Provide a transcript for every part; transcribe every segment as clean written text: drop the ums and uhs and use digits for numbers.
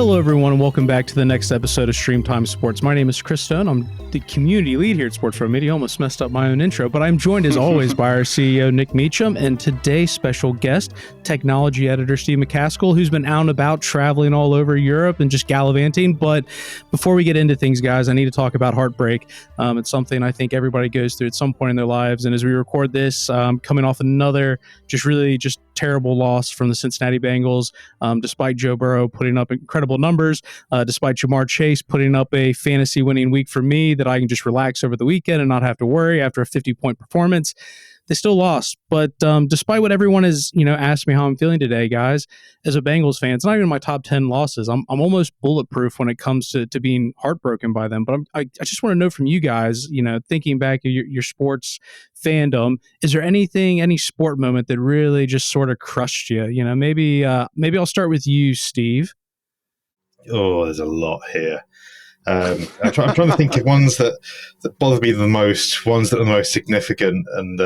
Hello, everyone, and welcome back to the next episode of StreamTime Sports. My name is Chris Stone. I'm the community lead here at Sports Pro Media. Almost messed up my own intro, but I'm joined, as always, by our CEO, Nick Meacham, and today's special guest, technology editor Steve McCaskill, who's been out and about traveling all over Europe and just gallivanting. But before we get into things, guys, I need to talk about Heartbreak. It's something I think everybody goes through at some point in their lives. And as we record this, coming off another just terrible loss from the Cincinnati Bengals, despite Joe Burrow putting up incredible numbers, despite Jamar Chase putting up a fantasy winning week for me that I can just relax over the weekend and not have to worry after a 50-point performance. They still lost. But despite what everyone has, asked me how I'm feeling today, guys, as a Bengals fan, it's not even my top 10 losses. I'm almost bulletproof when it comes to being heartbroken by them. But I just want to know from you guys, thinking back at your sports fandom, is there any sport moment that really just sort of crushed you? Maybe I'll start with you, Steve. Oh, there's a lot here. I'm trying to think of ones that bother me the most, ones that are the most significant. And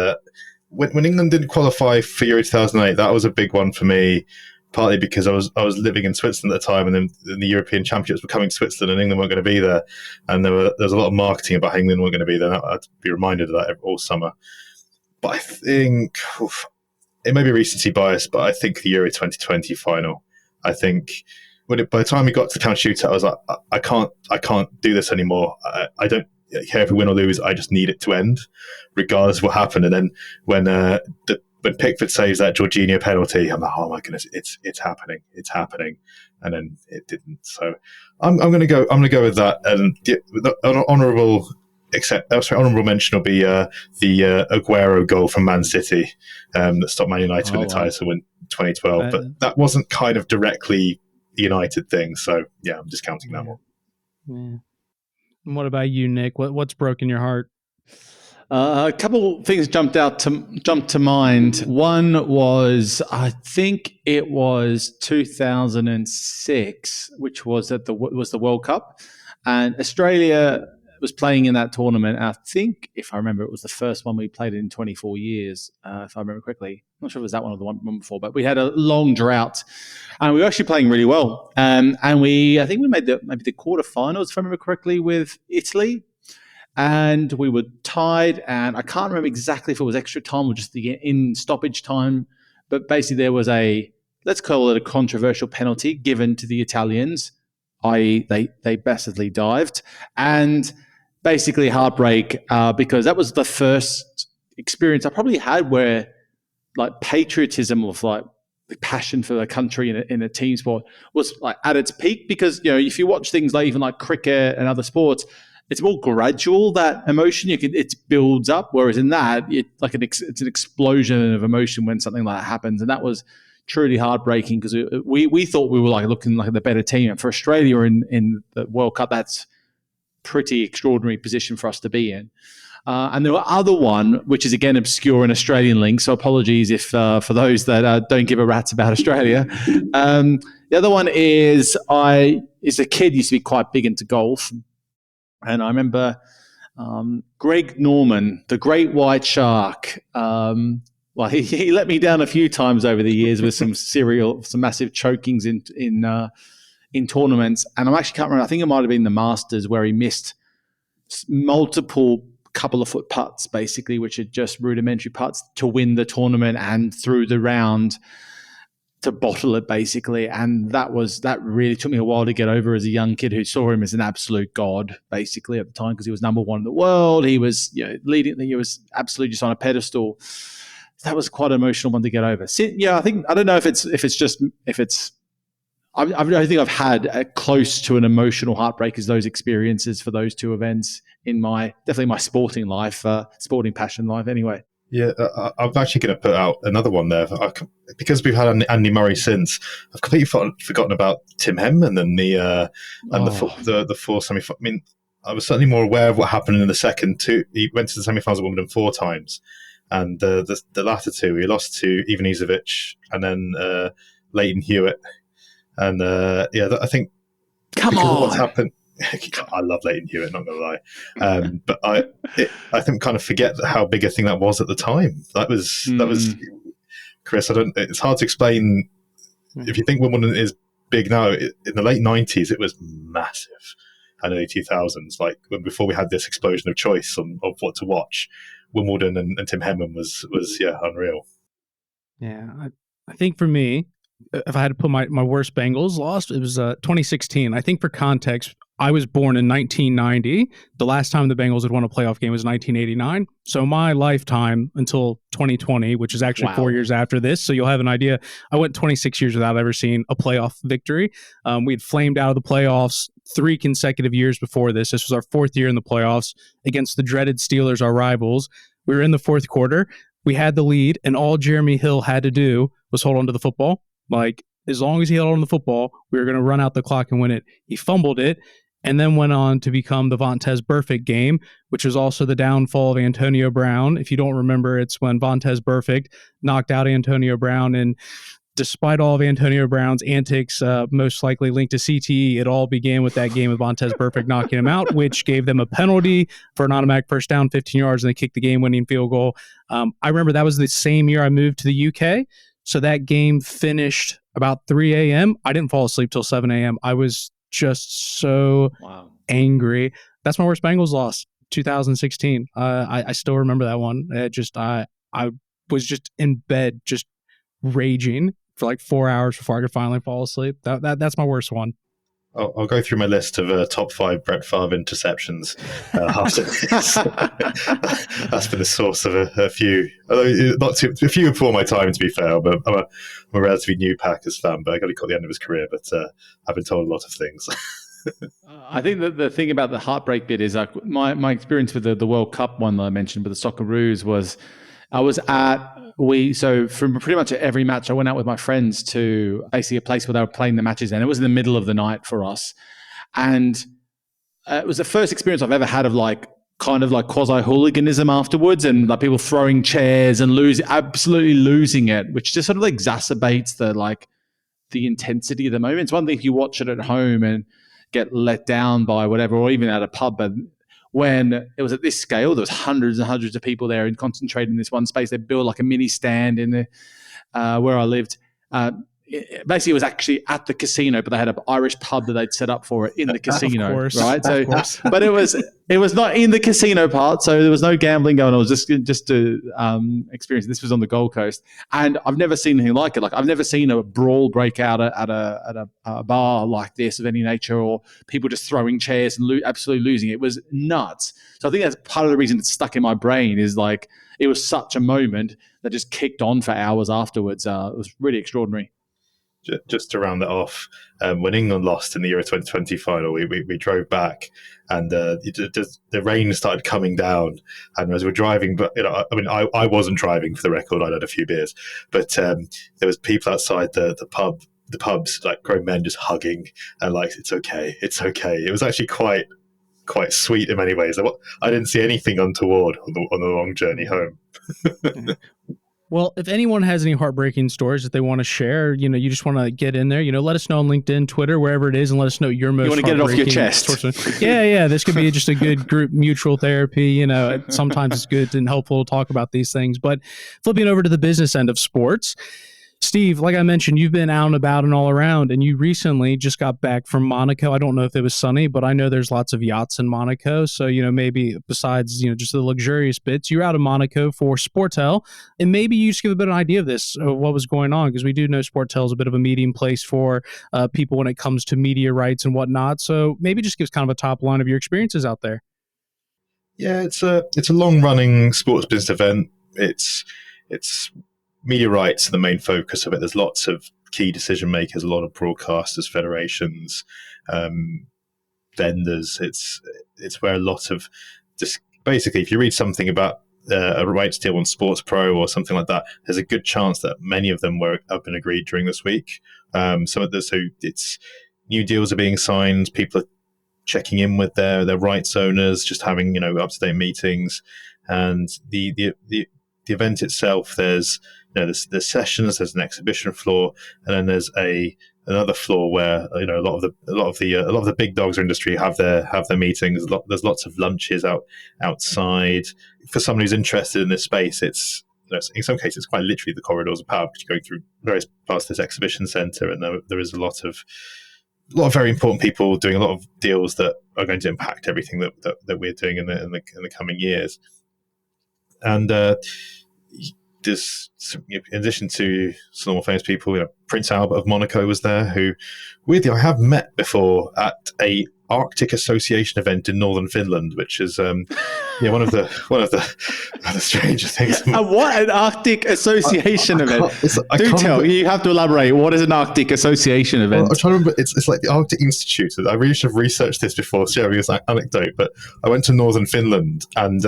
when England didn't qualify for Euro 2008, that was a big one for me, partly because I was living in Switzerland at the time, and then the European Championships were coming to Switzerland, and England weren't going to be there. And there was a lot of marketing about England weren't going to be there. I'd be reminded of that all summer. But I think, it may be recency bias, but I think the Euro 2020 final, I think... by the time we got to the penalty shootout, I was like, I can't do this anymore. I don't care if we win or lose. I just need it to end, regardless of what happened. And then when Pickford saves that Jorginho penalty, I'm like, oh my goodness, it's happening, and then it didn't. So I'm going to go with that. And the honourable mention will be the Aguero goal from Man City that stopped Man United winning the title in 2012. But that wasn't kind of directly United thing, so yeah, I'm discounting that one. Yeah. And what about you, Nick? What's broken your heart? A couple things jumped to mind. One was, I think it was 2006, which was was the World Cup, and Australia was playing in that tournament. I think, if I remember, it was the first one we played in 24 years, if I remember correctly. I'm not sure if it was that one or the one before, but we had a long drought, and we were actually playing really well. And I think we made maybe the quarterfinals, if I remember correctly, with Italy, and we were tied. And I can't remember exactly if it was extra time or just in stoppage time, but basically there was let's call it a controversial penalty given to the Italians, i.e. they bastardly dived, and basically heartbreak, because that was the first experience I probably had where like patriotism of like the passion for the country in a team sport was like at its peak. Because if you watch things like even like cricket and other sports, it's more gradual, that emotion. It builds up, whereas in that it's an explosion of emotion when something like that happens, and that was truly heartbreaking because we thought we were like looking like the better team. And for Australia in the World Cup, that's pretty extraordinary position for us to be in. And there were other one, which is again obscure in Australian links, so apologies if for those that don't give a rat's about Australia. The other one is as a kid used to be quite big into golf, and I remember Greg Norman, the great white shark. Well, he let me down a few times over the years with some massive chokings in tournaments. And I actually can't remember. I think it might have been the Masters where he missed multiple couple of foot putts, basically, which are just rudimentary putts to win the tournament and through the round to bottle it, basically. And that really took me a while to get over as a young kid who saw him as an absolute god, basically, at the time, because he was number one in the world. He was leading. He was absolutely just on a pedestal. That was quite an emotional one to get over. I don't know if it's I don't think I've had close to an emotional heartbreak as those experiences for those two events in definitely my sporting life, sporting passion life anyway. Yeah, I'm actually going to put out another one there. Because we've had Andy Murray since, I've completely forgotten about Tim Henman and the four semi-finals. I mean, I was certainly more aware of what happened in the second two. He went to the semi-finals at Wimbledon 4 times. And the latter two, he lost to Ivanisevic and then Leighton Hewitt. And I think come on, what's happened. I love Leighton Hewitt, not gonna lie, but I think kind of forget how big a thing that was at the time. That was Chris. It's hard to explain. If you think Wimbledon is big now. In the late 90s, it was massive. And early 2000s, like before we had this explosion of choice of what to watch, Wimbledon and Tim Henman was unreal. Yeah, I think for me, if I had to put my worst Bengals loss, it was 2016. I think for context, I was born in 1990. The last time the Bengals had won a playoff game was 1989. So my lifetime until 2020, which is actually 4 years after this. So you'll have an idea. I went 26 years without ever seeing a playoff victory. We had flamed out of the playoffs 3 consecutive years before this. This was our 4th year in the playoffs against the dreaded Steelers, our rivals. We were in the 4th quarter. We had the lead, and all Jeremy Hill had to do was hold on to the football. Like, as long as he held on to the football, we were going to run out the clock and win it. He fumbled it, and then went on to become the Vontaze Burfict game, which was also the downfall of Antonio Brown. If you don't remember, it's when Vontaze Burfict knocked out Antonio Brown, and despite all of Antonio Brown's antics, most likely linked to CTE, it all began with that game with Vontaze Burfict knocking him out, which gave them a penalty for an automatic first down, 15 yards, and they kicked the game-winning field goal. I remember that was the same year I moved to the UK, so that game finished about 3 a.m. I didn't fall asleep till 7 a.m. I was just so angry. That's my worst Bengals loss, 2016. I still remember that one. I was just in bed, just raging for like 4 hours before I could finally fall asleep. That's my worst one. I'll go through my list of top 5 Brett Favre interceptions after this. That's been the source of a few, although a few before my time, to be fair. But I'm a relatively new Packers fan, but I got to cut the end of his career. But I've been told a lot of things. I think that the thing about the heartbreak bit is like my experience with the World Cup one that I mentioned with the Socceroos was I was so from pretty much every match, I went out with my friends to basically a place where they were playing the matches, and it was in the middle of the night for us. And it was the first experience I've ever had of kind of quasi-hooliganism afterwards, and like people throwing chairs and absolutely losing it, which just sort of exacerbates the intensity of the moment. It's one thing if you watch it at home and get let down by whatever, or even at a pub, but when it was at this scale, there was hundreds and hundreds of people there and concentrated in this one space. They built like a mini stand in the where I lived. Basically, it was actually at the casino, but they had an Irish pub that they'd set up for it in the casino, right? So, but it was not in the casino part, so there was no gambling going on. It was just to experience. This was on the Gold Coast, and I've never seen anything like it. Like I've never seen a brawl break out at a bar like this of any nature, or people just throwing chairs and absolutely losing it. It was nuts. So I think that's part of the reason it's stuck in my brain is like it was such a moment that just kicked on for hours afterwards. It was really extraordinary. Just to round it off, when England lost in the Euro 2020 final, we drove back, and the rain started coming down. And as we're driving, but I wasn't driving, for the record. I'd had a few beers, but there was people outside the pubs, like grown men, just hugging and like it's okay. It was actually quite sweet in many ways. I didn't see anything untoward on the long journey home. Well, if anyone has any heartbreaking stories that they want to share, you just want to get in there, let us know on LinkedIn, Twitter, wherever it is, and let us know your most. You want to get it off your chest. Yeah. This could be just a good group mutual therapy. Sometimes it's good and helpful to talk about these things. But flipping over to the business end of sports, Steve, like I mentioned, you've been out and about and all around, and you recently just got back from Monaco. I don't know if it was sunny, but I know there's lots of yachts in Monaco. So, maybe besides, just the luxurious bits, you're out of Monaco for Sportel. And maybe you just give a bit of an idea of this, of what was going on, because we do know Sportel is a bit of a meeting place for people when it comes to media rights and whatnot. So maybe just give us kind of a top line of your experiences out there. Yeah, it's a long-running sports business event. It's media rights are the main focus of it. There's lots of key decision makers, a lot of broadcasters, federations, vendors. It's where a lot of just basically, if you read something about a rights deal on Sports Pro or something like that, there's a good chance that many of them have been agreed during this week. So it's new deals are being signed. People are checking in with their rights owners, just having up to date meetings, and the event itself. There's sessions, there's an exhibition floor, and then there's another floor where a lot of the big dogs in industry have their meetings. There's lots of lunches outside. For someone who's interested in this space, it's in some cases, quite literally the corridors of power, because you're going through various parts of this exhibition centre, and there is a lot of very important people doing a lot of deals that are going to impact everything that we're doing in the coming years. And there's in addition to some more famous people, Prince Albert of Monaco was there, who weirdly I have met before at a Arctic Association event in northern Finland, which is one of the strangest things. What, an Arctic Association event? You have to elaborate. What is an Arctic Association event? Well, I'm trying to remember. It's like the Arctic Institute. I really should have researched this before sharing this anecdote, but I went to northern Finland and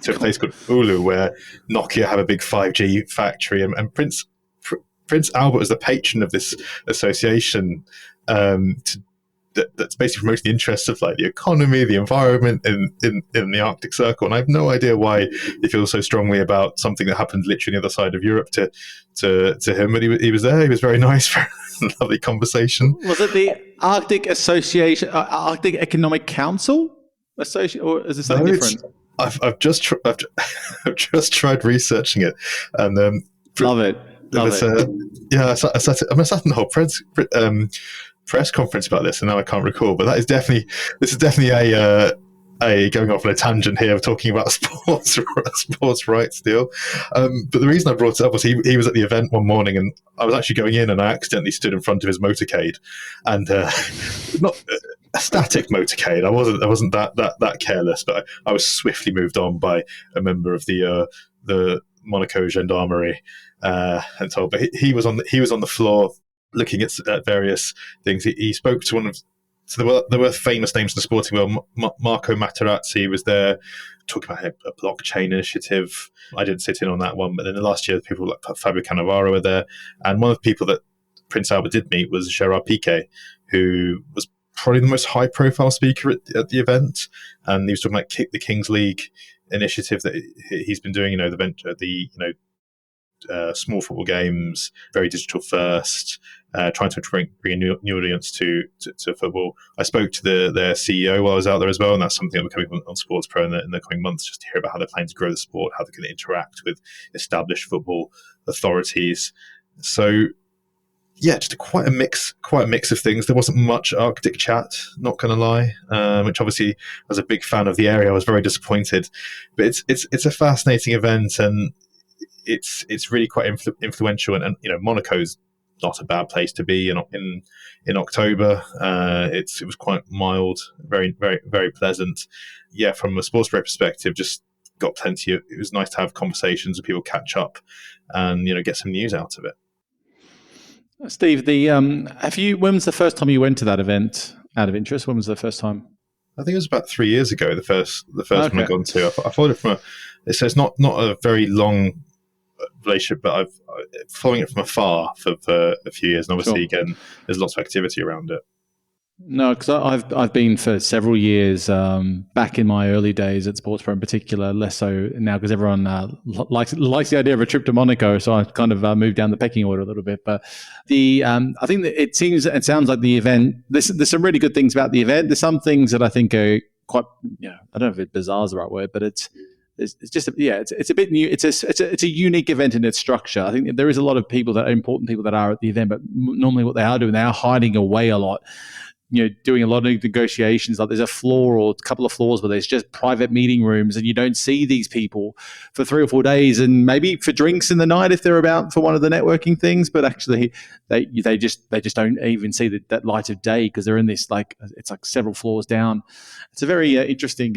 to a place called Oulu, where Nokia have a big 5G factory, and Prince Albert is the patron of this association that's basically promoting the interests of like the economy, the environment in the Arctic Circle. And I have no idea why he feels so strongly about something that happened literally on the other side of Europe to him. But he was there. He was very nice for a lovely conversation. Was it the Arctic Association, Arctic Economic Council Association, or is it something different? I've just tried researching it, and love it. I sat in the whole press conference about this, and now I can't recall. But this is definitely a going off on a tangent here of talking about sports rights deal. But the reason I brought it up was he was at the event one morning, and I was actually going in, and I accidentally stood in front of his motorcade, and not a static motorcade. I wasn't that careless, but I was swiftly moved on by a member of the Monaco gendarmerie and told. But he was on the floor looking at various things. He spoke to one of. So there were famous names in the sporting world. Marco Materazzi was there talking about a blockchain initiative. I didn't sit in on that one, but then the last year, people like Fabio Cannavaro were there. And one of the people that Prince Albert did meet was Gerard Piqué, who was probably the most high-profile speaker at the event. And he was talking about the Kings League initiative that he's been doing, small football games, very digital first, trying to bring a new audience to football. I spoke to their CEO while I was out there as well, and that's something that we're coming on Sports Pro in the coming months, just to hear about how they're planning to grow the sport, how they're going to interact with established football authorities. So, yeah, just quite a mix of things. There wasn't much Arctic chat, not going to lie, which obviously, as a big fan of the area, I was very disappointed. But it's a fascinating event, and it's really quite influential, and Monaco's not a bad place to be in October. It was quite mild, very, very, very pleasant. Yeah, from a sports perspective, just got plenty of. It was nice to have conversations with people, catch up, and get some news out of it. Steve, when was the first time you went to that event? Out of interest, when was the first time? I think it was about 3 years ago. The first one I've gone to. I followed it from it's not a very long relationship, but I've following it from afar for a few years, and obviously again there's lots of activity around it. No, because I've been for several years, back in my early days at Sports Pro in particular, less so now because everyone likes the idea of a trip to Monaco, so I kind of moved down the pecking order a little bit. But I think that it sounds like the event, there's some really good things about the event. There's some things that I think are quite, I don't know if it's bizarre is the right word, but it's just it's a bit new. It's a unique event in its structure. I think there is a lot of important people that are at the event, but normally what they are doing, they are hiding away a lot. Doing a lot of negotiations. Like there's a floor or a couple of floors where there's just private meeting rooms, and you don't see these people for 3 or 4 days, and maybe for drinks in the night if they're about for one of the networking things. But actually, they just don't even see that light of day because they're in this it's like several floors down. It's a very interesting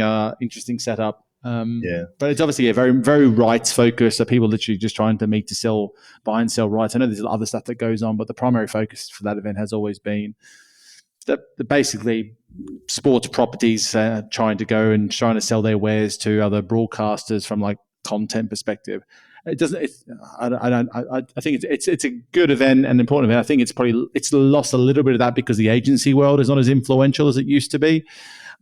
setup. But it's obviously a very, very rights focused. So people literally just trying to meet to buy and sell rights. I know there's other stuff that goes on, but the primary focus for that event has always been that basically sports properties trying to sell their wares to other broadcasters from like content perspective. It doesn't. I think it's a good event and an important event. I think it's lost a little bit of that because the agency world is not as influential as it used to be.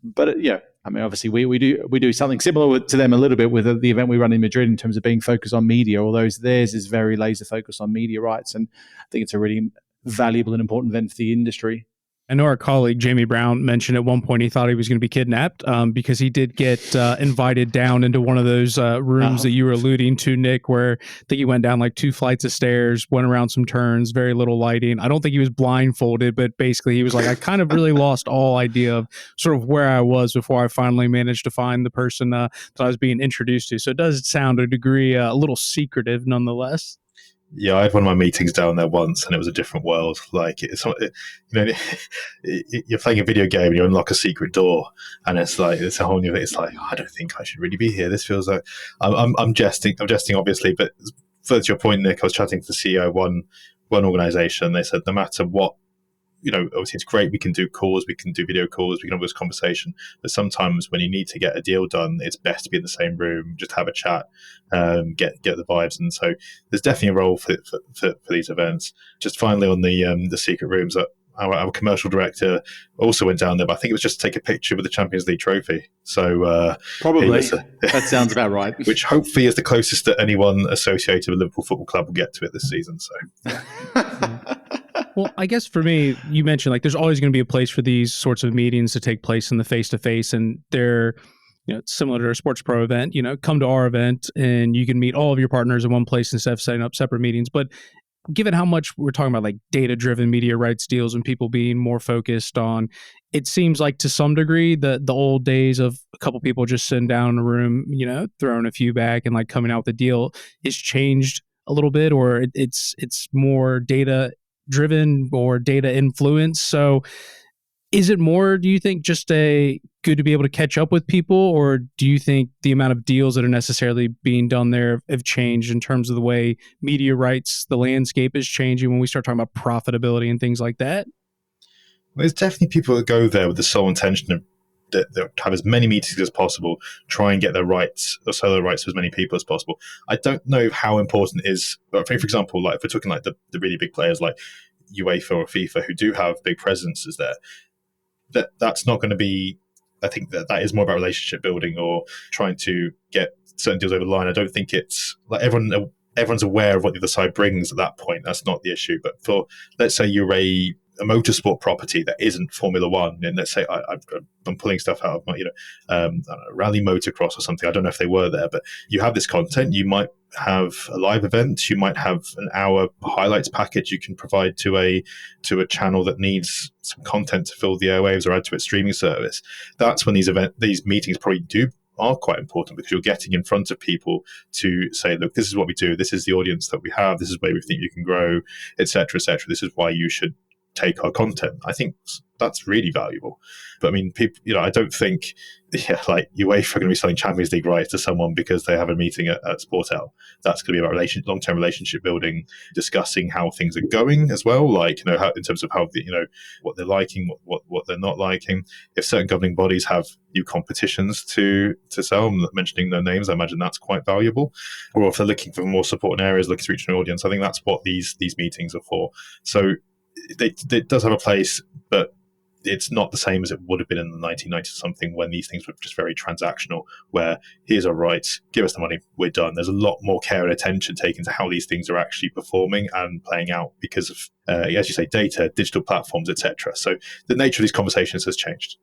But I mean, obviously we do something similar to them a little bit with the event we run in Madrid in terms of being focused on media, although theirs is very laser focused on media rights, and I think it's a really valuable and important event for the industry. I know our colleague Jamie Brown mentioned at one point he thought he was going to be kidnapped because he did get invited down into one of those rooms that you were alluding to, Nick, where I think he went down like 2 flights of stairs, went around some turns, very little lighting. I don't think he was blindfolded, but basically he was like, I kind of really lost all idea of sort of where I was before I finally managed to find the person that I was being introduced to. So it does sound a degree a little secretive nonetheless. Yeah, I had one of my meetings down there once, and it was a different world. Like you're playing a video game and you unlock a secret door, and it's a whole new. It's like, I don't think I should really be here. This feels like I'm jesting. I'm jesting, obviously, but further to your point, Nick, I was chatting to the CEO of one organization. They said no matter what, obviously it's great. We can do calls, we can do video calls, we can have this conversation. But sometimes when you need to get a deal done, it's best to be in the same room, just have a chat, get the vibes. And so there's definitely a role for these events. Just finally on the secret rooms, our commercial director also went down there, but I think it was just to take a picture with the Champions League trophy. So probably that sounds about right. Which hopefully is the closest that anyone associated with Liverpool Football Club will get to it this season. So. Well, I guess for me, you mentioned like there's always going to be a place for these sorts of meetings to take place in the face-to-face, and they're similar to a Sports Pro event. Come to our event and you can meet all of your partners in one place instead of setting up separate meetings. But given how much we're talking about like data-driven media rights deals and people being more focused on, it seems like to some degree the old days of a couple people just sitting down in a room, throwing a few back and like coming out with a deal is changed a little bit, or it's more data driven or data influence. So is it more, do you think, just good to be able to catch up with people, or do you think the amount of deals that are necessarily being done there have changed in terms of the way media rights, the landscape is changing when we start talking about profitability and things like that? Well, there's definitely people that go there with the sole intention of that have as many meetings as possible, try and get their rights or sell their rights to as many people as possible. I don't know how important it is. For example, like if we're talking like the really big players like UEFA or FIFA who do have big presences there, that's not going to be. I think that is more about relationship building or trying to get certain deals over the line. I don't think it's like everyone's aware of what the other side brings at that point. That's not the issue. But for, let's say you're a motorsport property that isn't Formula One, and let's say I'm pulling stuff out of my, rally motocross or something. I don't know if they were there, but you have this content. You might have a live event. You might have an hour highlights package you can provide to a channel that needs some content to fill the airwaves or add to its streaming service. That's when these meetings probably are quite important, because you're getting in front of people to say, look, this is what we do. This is the audience that we have. This is where we think you can grow, etc., etc. This is why you should take our content. I think that's really valuable. But I mean, people, I don't think like UEFA are going to be selling Champions League rights to someone because they have a meeting at Sportel. That's going to be about long-term relationship building, discussing how things are going as well, like how, in terms of how what they're liking, what they're not liking. If certain governing bodies have new competitions to sell, I'm mentioning no names, I imagine that's quite valuable. Or if they're looking for more support in areas, looking to reach an audience, I think that's what these meetings are for. So it does have a place, but it's not the same as it would have been in the 1990s or something, when these things were just very transactional, where here's our rights, give us the money, we're done. There's a lot more care and attention taken to how these things are actually performing and playing out because of, as you say, data, digital platforms, etc. So the nature of these conversations has changed.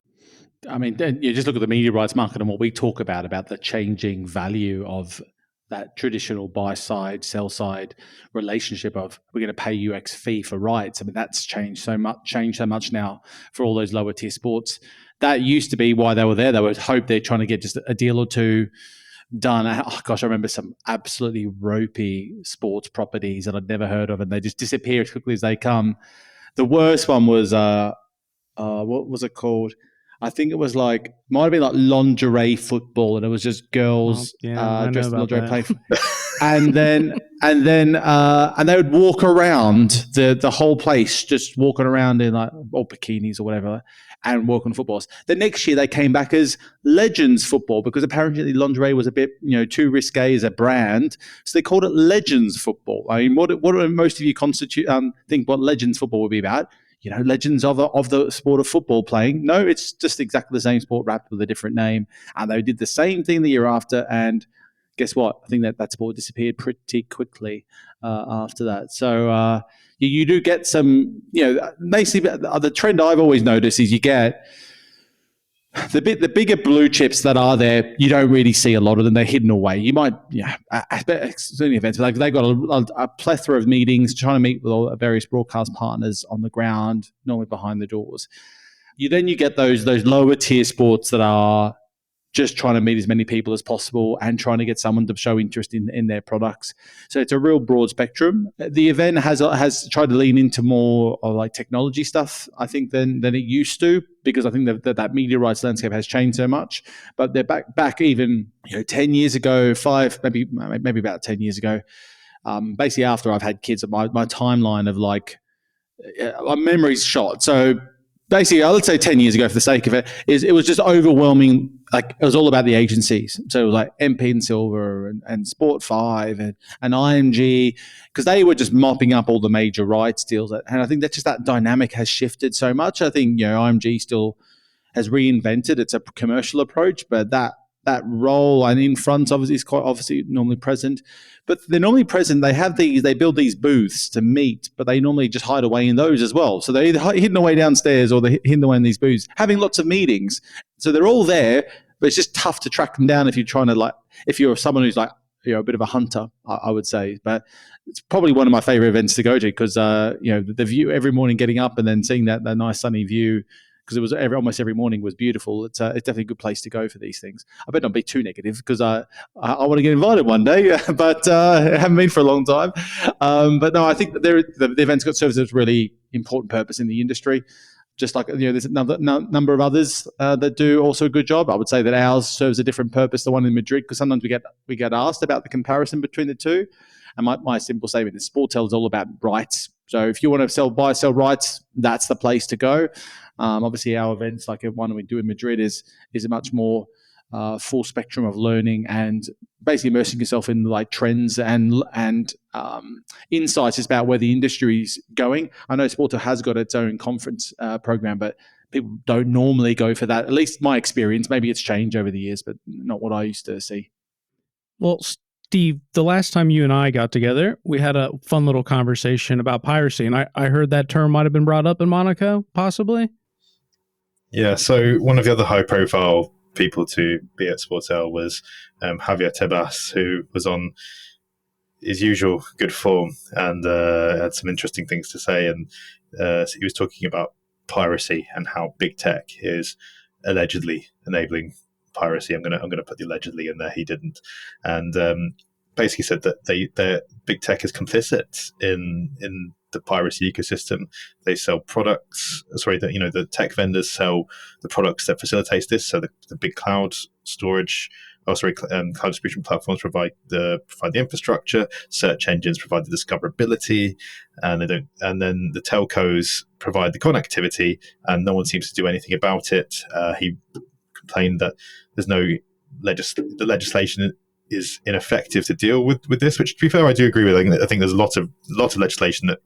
I mean, you just look at the media rights market and what we talk about the changing value of that traditional buy side, sell side relationship of we're going to pay you X fee for rights. I mean, that's changed so much now for all those lower tier sports. That used to be why they were there. They would hope they're trying to get just a deal or two done. Oh gosh, I remember some absolutely ropey sports properties that I'd never heard of, and they just disappear as quickly as they come. The worst one was what was it called? I think it was might have been like lingerie football, and it was just girls dressed in lingerie playing. And they would walk around the whole place, just walking around in all bikinis or whatever, and walking footballs. The next year they came back as Legends Football, because apparently lingerie was a bit too risque as a brand, so they called it Legends Football. I mean, what do most of you think what Legends Football would be about? Legends of the sport of football playing. No, it's just exactly the same sport wrapped with a different name. And they did the same thing the year after. And guess what? I think that sport disappeared pretty quickly after that. So you do get some, basically the trend I've always noticed is you get the bigger blue chips that are there, you don't really see a lot of them. They're hidden away. You might, certain events, like they've got a plethora of meetings, trying to meet with all various broadcast partners on the ground, normally behind the doors. You get those lower tier sports that are just trying to meet as many people as possible and trying to get someone to show interest in their products. So it's a real broad spectrum. The event has tried to lean into more of like technology stuff, I think, than it used to, because I think that media rights landscape has changed so much. But they're back even 10 years ago, maybe about 10 years ago. Basically, after I've had kids, my timeline of my memory's shot. So basically, I would say 10 years ago, for the sake of it, it was just overwhelming. Like, it was all about the agencies. So it was like MP and Silver and Sport 5 and IMG, because they were just mopping up all the major rights deals. And I think that dynamic has shifted so much. I think, IMG still has reinvented its a commercial approach, but that role and in front obviously is quite obviously normally present. But they're normally present. They build these booths to meet, but they normally just hide away in those as well. So they're either hidden away downstairs or they're hidden away in these booths, having lots of meetings. So they're all there, but it's just tough to track them down if you're trying to if you're someone who's a bit of a hunter, I would say. But it's probably one of my favorite events to go to because the view every morning, getting up and then seeing that nice sunny view, because it was almost every morning was beautiful. It's definitely a good place to go for these things. I better not be too negative because I want to get invited one day, but I haven't been for a long time. But no, I think that the event's got serves a really important purpose in the industry. Just like there's another number of others that do also a good job. I would say that ours serves a different purpose, the one in Madrid, because sometimes we get asked about the comparison between the two. And my simple statement is Sportel is all about rights. So if you want to buy, sell rights, that's the place to go. Obviously, our events, like one we do in Madrid, is a much more full spectrum of learning and basically immersing yourself in trends and insights about where the industry is going. I know Sportel has got its own conference program, but people don't normally go for that. At least my experience. Maybe it's changed over the years, but not what I used to see. Well, Steve, the last time you and I got together, we had a fun little conversation about piracy, and I heard that term might have been brought up in Monaco, possibly? Yeah, so one of the other high-profile people to be at Sportel was Javier Tebas, who was on his usual good form and had some interesting things to say. And so he was talking about piracy and how big tech is allegedly enabling piracy. I'm gonna put the allegedly in there. He didn't, and basically said that big tech is complicit in the piracy ecosystem. They sell products. The tech vendors sell the products that facilitates this. So the big cloud storage, cloud distribution platforms provide the infrastructure. Search engines provide the discoverability, and then the telcos provide the connectivity, and no one seems to do anything about it. He complained that there's no the legislation is ineffective to deal with this, which, to be fair, I do agree with. I think there's a lot of legislation that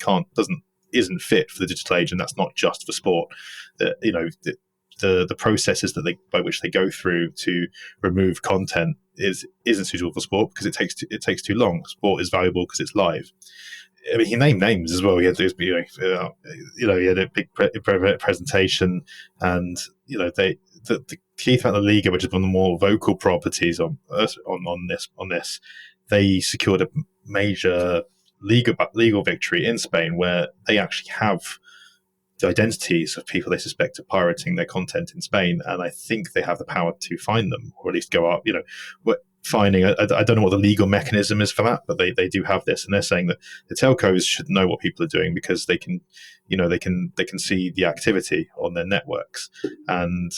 isn't fit for the digital age, and that's not just for sport. The processes by which they go through to remove content isn't suitable for sport because it takes too long. Sport is valuable because it's live. I mean, he named names as well. He had a big presentation, and the Keith and LaLiga, which is one of the more vocal properties on this, they secured a major legal victory in Spain where they actually have the identities of people they suspect of pirating their content in Spain, and I think they have the power to fine them, or at least go up. Fining. I don't know what the legal mechanism is for that, but they do have this, and they're saying that the telcos should know what people are doing because they can see the activity on their networks, and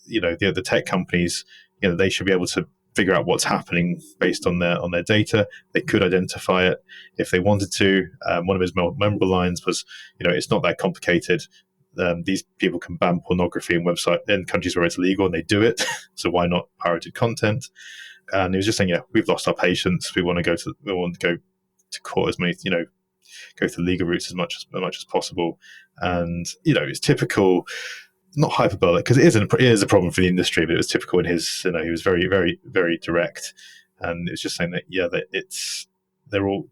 the tech companies, they should be able to figure out what's happening based on their data. They could identify it if they wanted to. One of his more memorable lines was, it's not that complicated. These people can ban pornography in countries where it's legal, and they do it. So why not pirated content? And he was just saying, we've lost our patience. We want to go to court as many, go through legal routes as much as possible. And it's typical. Not hyperbolic, because it is a problem for the industry, but it was typical in his. He was very, very, very direct. and it was just saying that they're all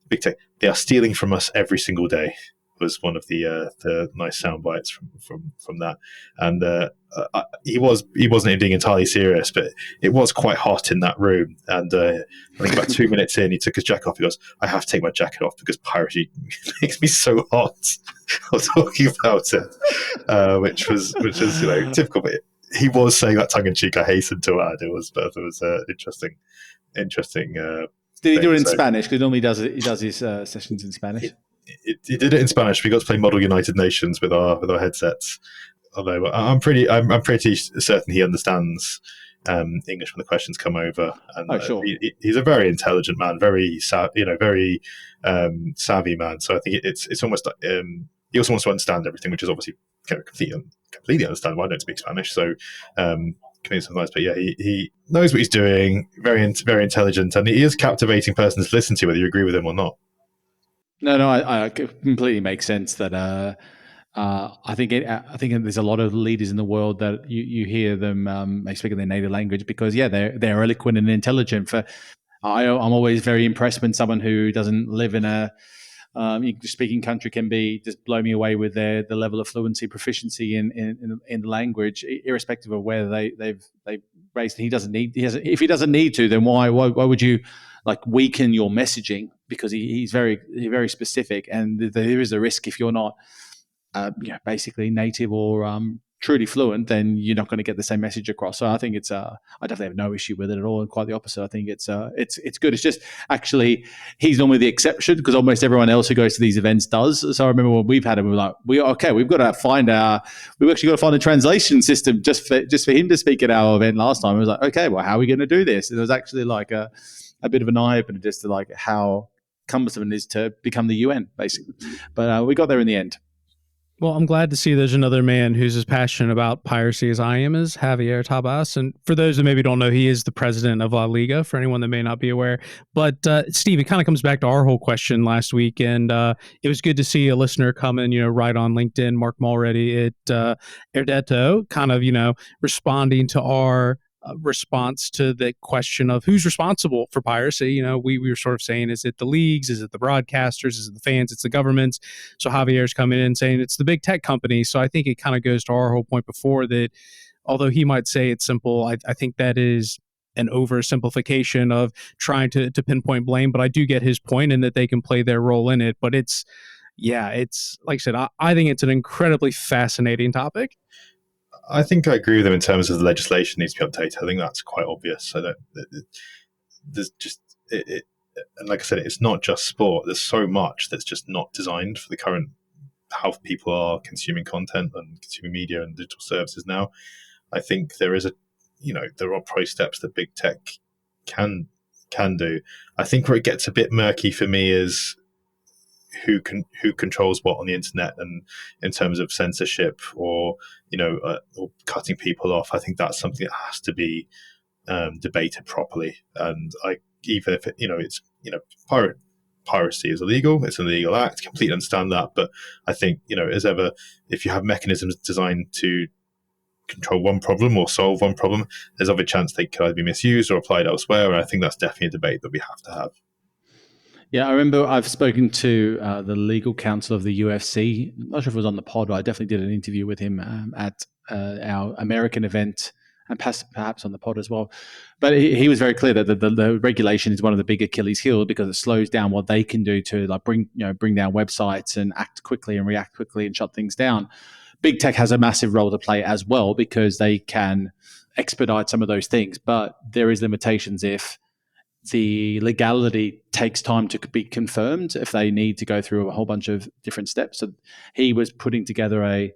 big tech. They are stealing from us every single day. Was one of the nice sound bites from that, and he wasn't being entirely serious, but it was quite hot in that room. And I think about 2 minutes in, he took his jacket off. He goes, "I have to take my jacket off because piracy makes me so hot." I was talking about it, which was typical. But he was saying that tongue in cheek. I hasten to add, it was interesting. Did he do it in Spanish? Because normally he does his sessions in Spanish. He did it in Spanish. We got to play Model United Nations with our headsets. Although I'm pretty certain he understands English when the questions come over. And sure. He's a very intelligent man, very savvy man. So I think it's almost he also wants to understand everything, which is obviously kind of completely understandable. I don't speak Spanish, so sometimes, but yeah, he knows what he's doing. Very very intelligent, and he is a captivating person to listen to, whether you agree with him or not. No, I completely makes sense that I think there's a lot of leaders in the world that you hear them they speak in their native language because they're eloquent and intelligent. I'm always very impressed when someone who doesn't live in a English-speaking country can just blow me away with the level of fluency, proficiency in the language, irrespective of where they've raised. If he doesn't need to, then why would you weaken your messaging? Because he's very very specific, and there is a risk if you're not basically native or truly fluent, then you're not going to get the same message across. So I think I definitely have no issue with it at all, and quite the opposite. I think it's good. It's just actually he's normally the exception because almost everyone else who goes to these events does. So I remember when we've had it, we've got to find a translation system just for him to speak at our event last time. It was like, okay, well, how are we going to do this? And it was actually a bit of an eye opener just to how cumbersome it is to become the UN, basically. But we got there in the end. Well, I'm glad to see there's another man who's as passionate about piracy as I am, as Javier Tebas. And for those that maybe don't know, he is the president of LaLiga, for anyone that may not be aware. But Steve, it kind of comes back to our whole question last week. And it was good to see a listener come in, right on LinkedIn, Mark Mulready at Erdeto, kind of, responding to our response to the question of who's responsible for piracy. We were sort of saying, is it the leagues? Is it the broadcasters? Is it the fans? It's the governments. So Javier's coming in saying it's the big tech companies. So I think it kind of goes to our whole point before that, although he might say it's simple, I think that is an oversimplification of trying to pinpoint blame. But I do get his point in that they can play their role in it. But it's like I said, I think it's an incredibly fascinating topic. I think I agree with him in terms of the legislation needs to be updated. I think that's quite obvious. There's just and like I said, it's not just sport. There's so much that's just not designed for the current how people are consuming content and consuming media and digital services now. I think there are pro steps that big tech can do. I think where it gets a bit murky for me is who controls what on the internet, and in terms of censorship or cutting people off. I think that's something that has to be debated properly. And even if it's piracy is illegal, it's an illegal act. Completely understand that, but I think as ever, if you have mechanisms designed to control one problem or solve one problem, there's a chance they could either be misused or applied elsewhere. And I think that's definitely a debate that we have to have. Yeah, I remember I've spoken to the legal counsel of the UFC. I'm not sure if it was on the pod, but I definitely did an interview with him at our American event, and perhaps on the pod as well. But he was very clear that the regulation is one of the big Achilles' heel because it slows down what they can do to bring down websites and act quickly and react quickly and shut things down. Big tech has a massive role to play as well because they can expedite some of those things, but there is limitations if the legality takes time to be confirmed, if they need to go through a whole bunch of different steps. So he was putting together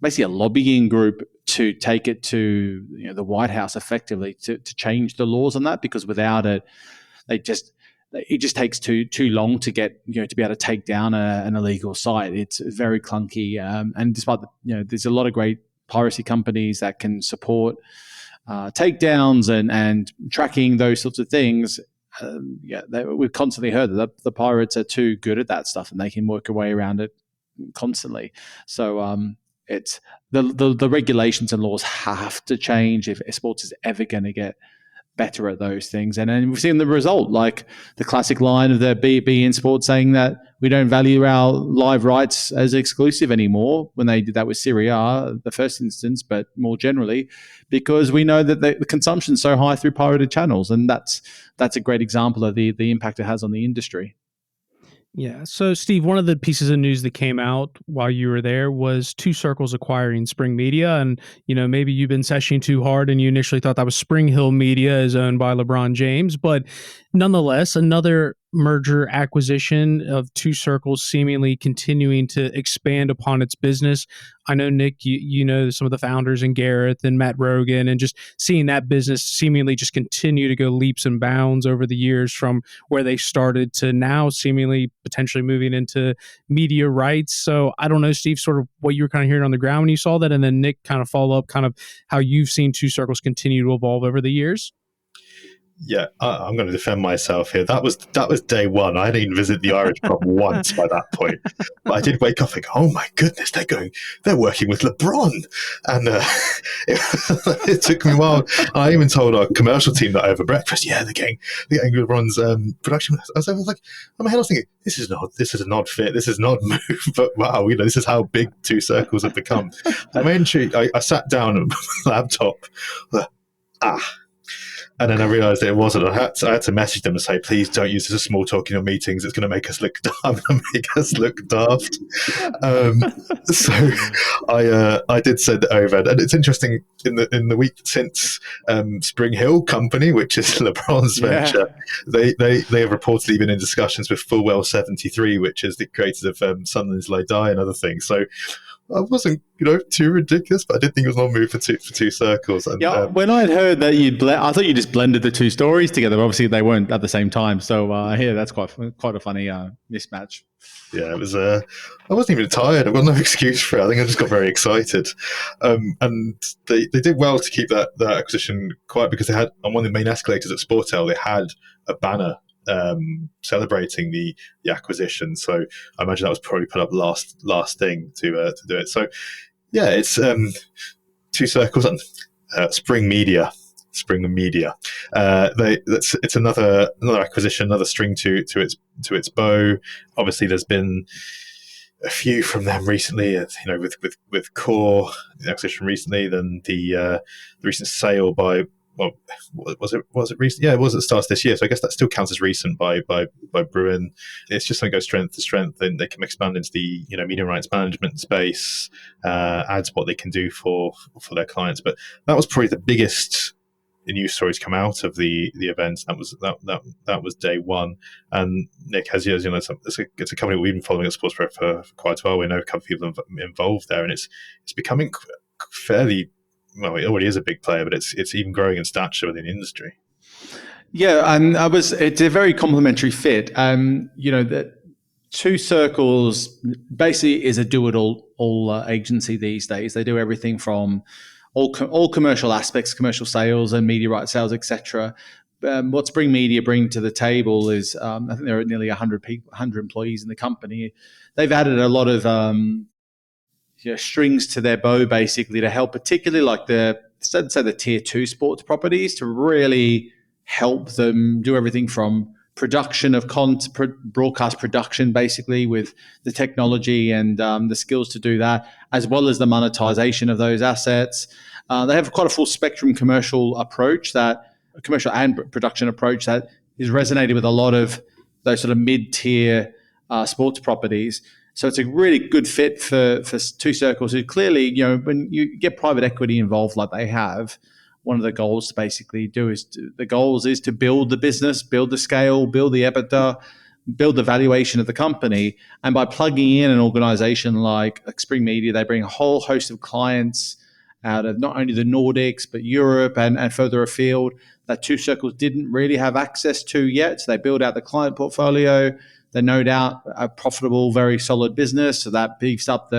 basically a lobbying group to take it to the White House effectively to change the laws on that, because without it, it just takes too long to get to be able to take down an illegal site. It's very clunky, and despite there's a lot of great piracy companies that can support takedowns and tracking those sorts of things. We've constantly heard that the pirates are too good at that stuff and they can work a way around it constantly. So it's the regulations and laws have to change if sports is ever going to get better at those things. And then we've seen the result, like the classic line of the beIN Sports saying that we don't value our live rights as exclusive anymore, when they did that with Serie A, the first instance, but more generally, because we know that the consumption's so high through pirated channels. And that's a great example of the impact it has on the industry. Yeah. So, Steve, one of the pieces of news that came out while you were there was Two Circles acquiring Spring Media. And, maybe you've been sessioning too hard and you initially thought that was Spring Hill Media, is owned by LeBron James. But nonetheless, another merger acquisition of Two Circles seemingly continuing to expand upon its business. I know, Nick, you know some of the founders, and Gareth and Matt Rogan, and just seeing that business seemingly just continue to go leaps and bounds over the years from where they started to now seemingly potentially moving into media rights. So I don't know, Steve, sort of what you were kind of hearing on the ground when you saw that, and then Nick, kind of follow up kind of how you've seen Two Circles continue to evolve over the years. Yeah, I'm going to defend myself here. That was day one. I hadn't even visited the Irish pub once by that point. But I did wake up thinking, oh my goodness, they're working with LeBron. And it took me a while. I even told our commercial team that over breakfast, they're getting LeBron's production. I was like, in my head I was thinking, this is an odd fit. This is an odd move. But wow, this is how big Two Circles have become. I sat down on my laptop. And then I realised it wasn't. I had to message them and say, please don't use this as small talk in your meetings. It's going to make us look daft. So I did send it over. And it's interesting, in the week since Spring Hill Company, which is LeBron's venture, they have reportedly been in discussions with Fullwell 73, which is the creators of Sunderland's Low Die and other things. So I wasn't, too ridiculous, but I did think it was an odd move for Two Circles. And, when I'd heard that I thought you just blended the two stories together. Obviously, they weren't at the same time. So that's quite a funny mismatch. Yeah, it was. I wasn't even tired. I've got no excuse for it. I think I just got very excited. And they did well to keep that acquisition quiet, because they had, on one of the main escalators at Sportel, they had a banner celebrating the acquisition. So I imagine that was probably put up last thing to do it. So it's Two Circles and Spring Media. It's another acquisition, another string to its bow. Obviously, there's been a few from them recently. With Core, the acquisition recently, then the recent sale by. Well, was it recent? Yeah, it was at the start of this year. So I guess that still counts as recent by Bruin. It's just going to go strength to strength, and they can expand into the media rights management space, add what they can do for their clients. But that was probably the biggest news stories come out of the event. That was day one. And Nick, as you know, it's a company we've been following at Sports for quite a while. We know a couple of people involved there, and it's becoming fairly. Well, it already is a big player, but it's even growing in stature within the industry. Yeah, and it's a very complementary fit. That Two Circles basically is a do-it-all agency these days. They do everything from all commercial aspects, commercial sales and media rights sales, etc. What Spring Media bring to the table is, I think there are nearly 100 employees in the company. They've added a lot of strings to their bow, basically, to help, particularly like the tier 2 sports properties, to really help them do everything from production of broadcast production, basically, with the technology and the skills to do that, as well as the monetization of those assets. They have quite a full spectrum commercial and production approach that is resonating with a lot of those sort of mid-tier sports properties. So it's a really good fit for Two Circles, who clearly, when you get private equity involved like they have, one of the goals to basically is to build the business, build the scale, build the EBITDA, build the valuation of the company. And by plugging in an organization like Spring Media, they bring a whole host of clients out of not only the Nordics, but Europe and further afield that Two Circles didn't really have access to yet. So they build out the client portfolio. They're no doubt a profitable, very solid business. So that beefs up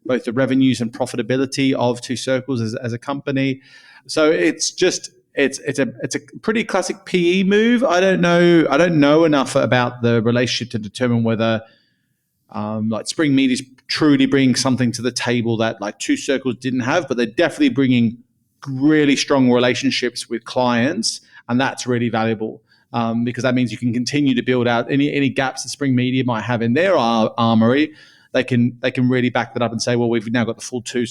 both the revenues and profitability of Two Circles as a company. So it's a pretty classic PE move. I don't know enough about the relationship to determine whether like Spring Media is truly bringing something to the table that like Two Circles didn't have, but they're definitely bringing really strong relationships with clients And that's really valuable because that means you can continue to build out any gaps that Spring Media might have in their armory. They can really back that up and say, well, we've now got the full two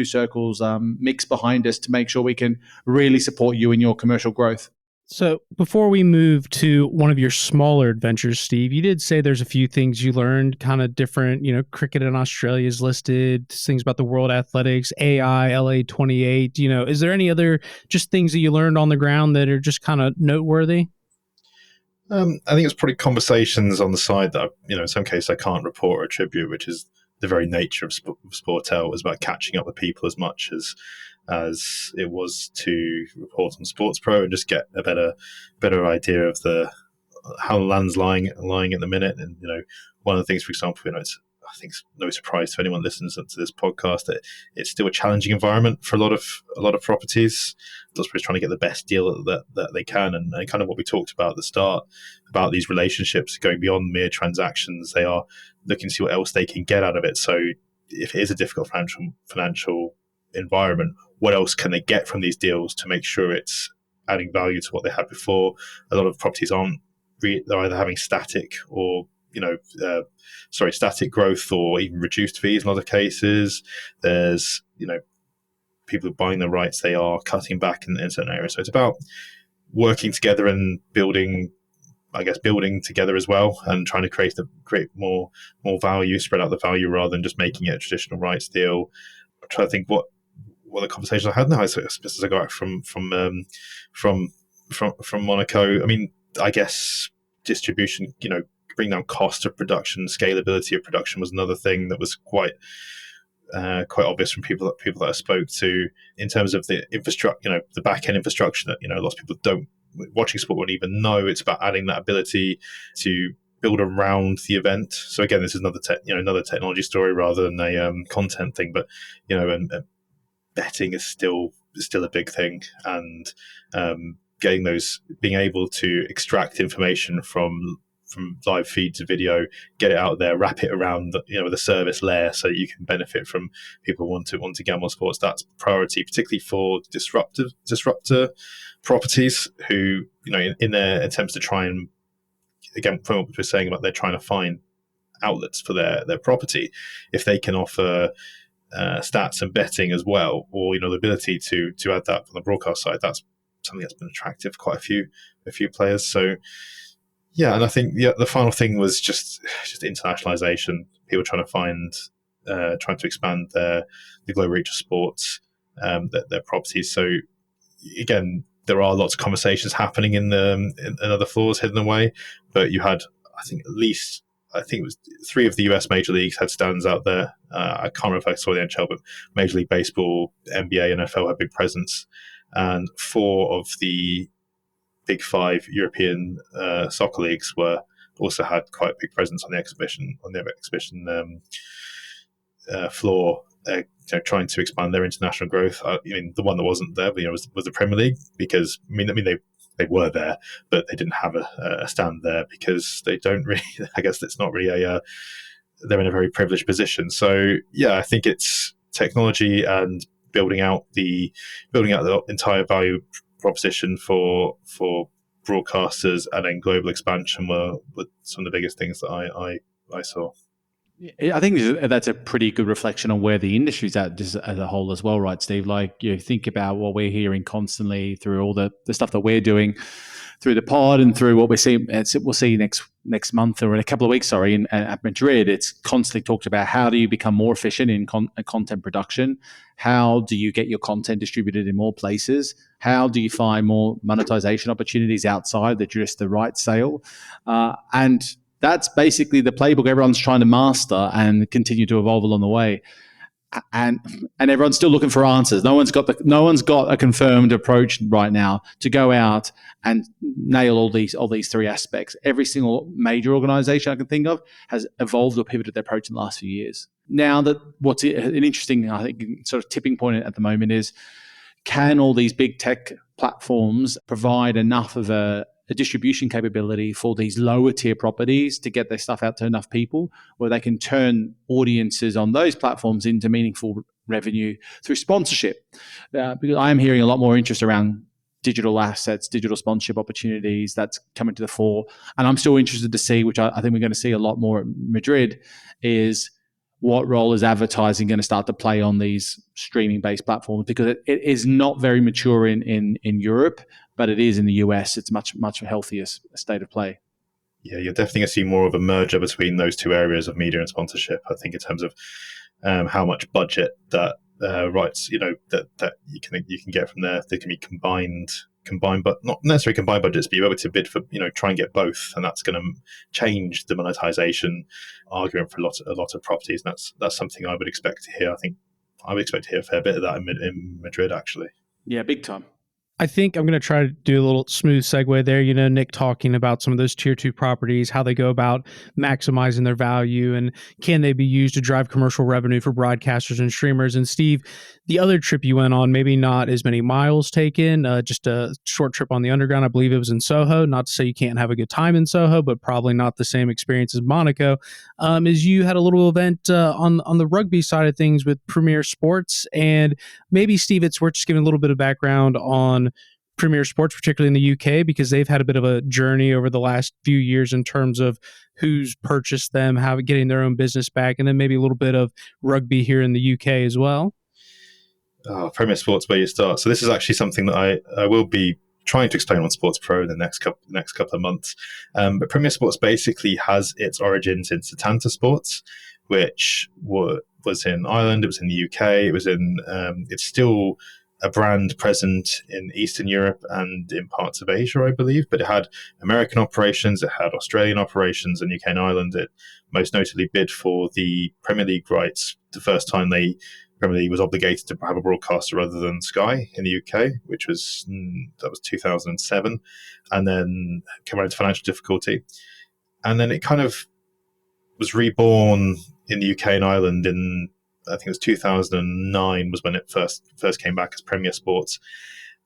circles mix behind us to make sure we can really support you in your commercial growth. So before we move to one of your smaller adventures, Steve, you did say there's a few things you learned kind of different, cricket in Australia is listed, things about the world athletics, AI, LA 28, is there any other just things that you learned on the ground that are just kind of noteworthy? I think it's probably conversations on the side that, in some cases I can't report or attribute, which is the very nature of Sportel. It was about catching up with people as much as it was to report on Sports Pro and just get a better idea of how the land's lying at the minute. And one of the things, for example, I think it's no surprise to anyone listening to this podcast that it's still a challenging environment for a lot of properties. Lots of people trying to get the best deal that they can, and kind of what we talked about at the start about these relationships going beyond mere transactions. They are looking to see what else they can get out of it. So if it is a difficult financial environment, what else can they get from these deals to make sure it's adding value to what they had before? A lot of properties they're either having static or static growth or even reduced fees in a lot of cases. There's, people who are buying the rights, they are cutting back in certain areas. So it's about working together and building together as well, and trying to create more value, spread out the value rather than just making it a traditional rights deal. I'm trying to think what the conversations I had now, as I got from Monaco. I mean, I guess distribution, bring down cost of production, scalability of production was another thing that was quite obvious from people that I spoke to in terms of the infrastructure, the back end infrastructure that lots of people watching sport won't even know. It's about adding that ability to build around the event. So again, this is another technology story rather than a content thing. But and betting is still a big thing, and being able to extract information from live feeds of video, get it out there, wrap it around the service layer so that you can benefit from people who want to gamble on sports. That's priority, particularly for disruptor properties who, in their attempts to try and, again, from what we were saying about they're trying to find outlets for their property, if they can offer stats and betting as well, or the ability to add that from the broadcast side, that's something that's been attractive for quite a few players. So yeah, and I think the final thing was just internationalization. People trying to expand the global reach of sports, their properties. So again, there are lots of conversations happening in other floors hidden away, but you had, I think it was 3 of the US major leagues had stands out there. I can't remember if I saw the NHL, but Major League Baseball, NBA, NFL had big presence, and 4 of the Big 5 European soccer leagues also had quite a big presence on the exhibition floor, trying to expand their international growth. The one that wasn't there, was the Premier League, because they were there, but they didn't have a stand there because they don't really. I guess it's not really they're in a very privileged position. So yeah, I think it's technology and building out the entire value proposition for broadcasters, and then global expansion were some of the biggest things that I saw. I think that's a pretty good reflection on where the industry's at just as a whole as well, right, Steve? Like, you think about what we're hearing constantly through all the stuff that we're doing through the pod and through what we'll see next month or in a couple of weeks, at Madrid. It's constantly talked about how do you become more efficient in content production? How do you get your content distributed in more places? How do you find more monetization opportunities outside the just the right sale? And that's basically the playbook everyone's trying to master and continue to evolve along the way. And everyone's still looking for answers. No one's got a confirmed approach right now to go out and nail all these 3 aspects. Every single major organization I can think of has evolved or pivoted their approach in the last few years. Now, that what's an interesting, I think, sort of tipping point at the moment is, can all these big tech platforms provide enough of a distribution capability for these lower tier properties to get their stuff out to enough people where they can turn audiences on those platforms into meaningful revenue through sponsorship? Because I am hearing a lot more interest around digital assets, digital sponsorship opportunities that's coming to the fore. And I'm still interested to see, which I think we're going to see a lot more at Madrid, is what role is advertising going to start to play on these streaming-based platforms? Because it is not very mature in Europe, but it is in the US. It's much healthier state of play. Yeah, you're definitely going to see more of a merger between those two areas of media and sponsorship. I think in terms of how much budget that rights, that you can get from there. They can be combined, but not necessarily combined budgets, but you're able to bid for, try and get both, and that's going to change the monetization argument for a lot of properties. And that's something I would expect to hear. I think I would expect to hear a fair bit of that in Madrid, actually. Yeah, big time. I think I'm going to try to do a little smooth segue there. Nick talking about some of those tier 2 properties, how they go about maximizing their value, and can they be used to drive commercial revenue for broadcasters and streamers. And Steve, the other trip you went on, maybe not as many miles taken, just a short trip on the underground. I believe it was in Soho. Not to say you can't have a good time in Soho, but probably not the same experience as Monaco. Is you had a little event on the rugby side of things with Premier Sports. And maybe, Steve, it's worth just giving a little bit of background on Premier Sports, particularly in the UK, because they've had a bit of a journey over the last few years in terms of who's purchased them, how getting their own business back, and then maybe a little bit of rugby here in the UK as well. Premier Sports, where you start. So this is actually something that I will be trying to explain on Sports Pro in the next couple of months. But Premier Sports basically has its origins in Setanta Sports, which was in Ireland. It was in the UK. It was in. It's still a brand present in Eastern Europe and in parts of Asia, I believe, but it had American operations, it had Australian operations, and UK and Ireland. It most notably bid for the Premier League rights the first time Premier League was obligated to have a broadcaster rather than Sky in the UK, which was 2007, and then came out into financial difficulty. And then it kind of was reborn in the UK and Ireland in, I think it was 2009 was when it first came back as Premier Sports,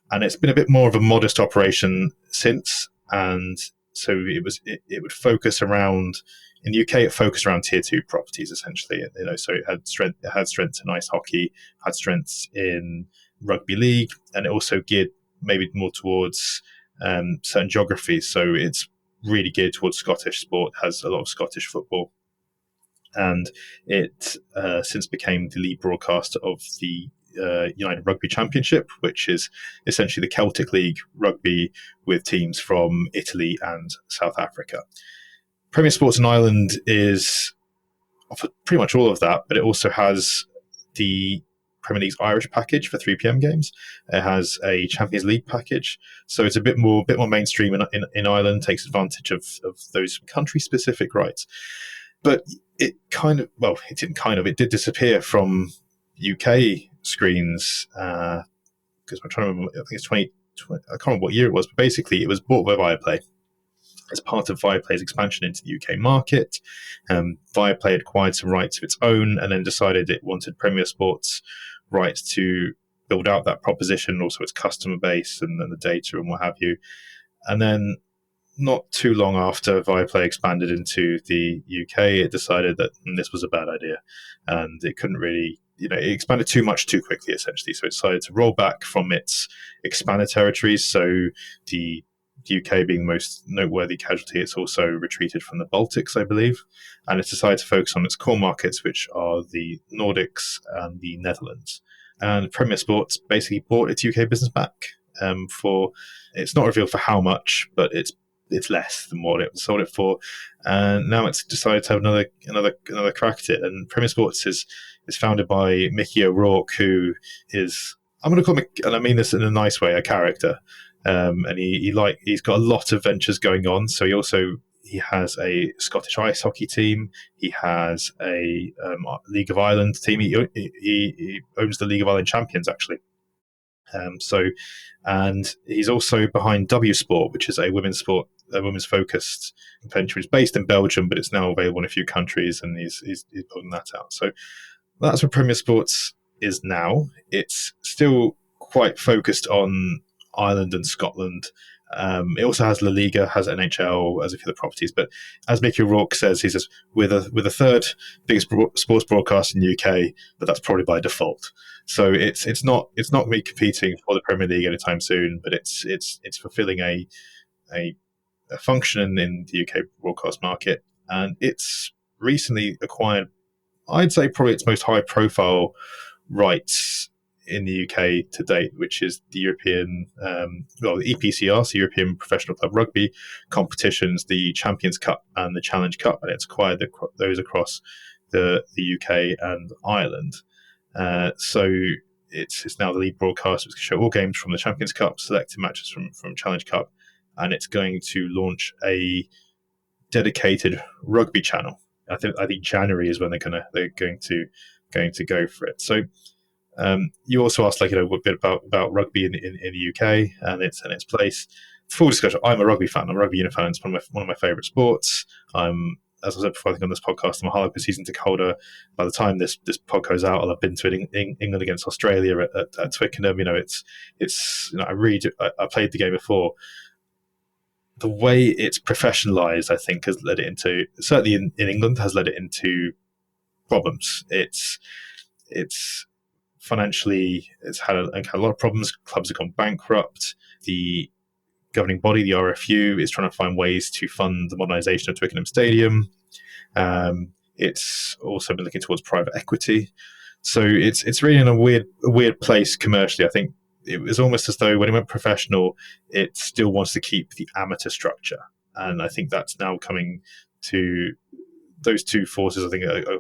and it's been a bit more of a modest operation since. And so it would focus around, in the UK it focused around tier 2 properties essentially. So it had strengths in ice hockey, had strengths in rugby league, and it also geared maybe more towards certain geographies. So it's really geared towards Scottish sport, has a lot of Scottish football. And it since became the lead broadcaster of the United Rugby Championship, which is essentially the Celtic League rugby with teams from Italy and South Africa. Premier Sports in Ireland is offered pretty much all of that, but it also has the Premier League's Irish package for 3 p.m. games. It has a Champions League package, so it's a bit more mainstream in Ireland, takes advantage of those country-specific rights. But it did disappear from UK screens because I'm trying to remember. I think it's 20. I can't remember what year it was, but basically it was bought by Viaplay as part of Viaplay's expansion into the UK market. Viaplay had acquired some rights of its own, and then decided it wanted Premier Sports rights to build out that proposition, also its customer base and the data and what have you. And then, not too long after Viaplay expanded into the UK, it decided that this was a bad idea, and it couldn't really, it expanded too much too quickly, essentially. So it decided to roll back from its expanded territories. So the UK being the most noteworthy casualty, it's also retreated from the Baltics, I believe, and it's decided to focus on its core markets, which are the Nordics and the Netherlands. And Premier Sports basically bought its UK business back for, it's not revealed for how much, but it's less than what it sold it for, and now it's decided to have another crack at it. And Premier Sports is founded by Mickey O'Rourke, who is, I'm going to call him, and I mean this in a nice way, a character. And he's got a lot of ventures going on. So he has a Scottish ice hockey team. He has a League of Ireland team. He owns the League of Ireland champions, actually. And he's also behind W Sport, which is a women's focused venture. It's based in Belgium, but it's now available in a few countries, and he's putting that out. So that's what Premier Sports is now. It's still quite focused on Ireland and Scotland. It also has LaLiga, has NHL, as a few other properties. But as Mickey O'Rourke says, he says we're the third biggest sports broadcast in the UK, but that's probably by default. So it's not going to be competing for the Premier League anytime soon, but it's fulfilling a function in the UK broadcast market, and it's recently acquired, I'd say, probably its most high profile rights in the UK to date, which is the European, the EPCR, so European Professional Club Rugby competitions, the Champions Cup and the Challenge Cup, and it's acquired those across the UK and Ireland. So it's now the lead broadcast. It's going to show all games from the Champions Cup, selected matches from Challenge Cup, and it's going to launch a dedicated rugby channel. I think January is when they're going to go for it. So you also asked, a bit about rugby in the UK and its place. Full disclosure: I'm a rugby fan. I'm a rugby union fan. It's one of my favourite sports. As I said before, I think on this podcast, I'm a Harlequin season ticket holder. By the time this pod goes out, I'll have been to England against Australia at Twickenham. I played the game before. The way it's professionalized, I think, has led it into, certainly in England, has led it into problems. It's financially, it's had a lot of problems. Clubs have gone bankrupt. The governing body, the RFU, is trying to find ways to fund the modernisation of Twickenham Stadium. It's also been looking towards private equity. So it's really in a weird place commercially. I think it was almost as though when it went professional, it still wants to keep the amateur structure. And I think that's now coming to, those two forces, I think, are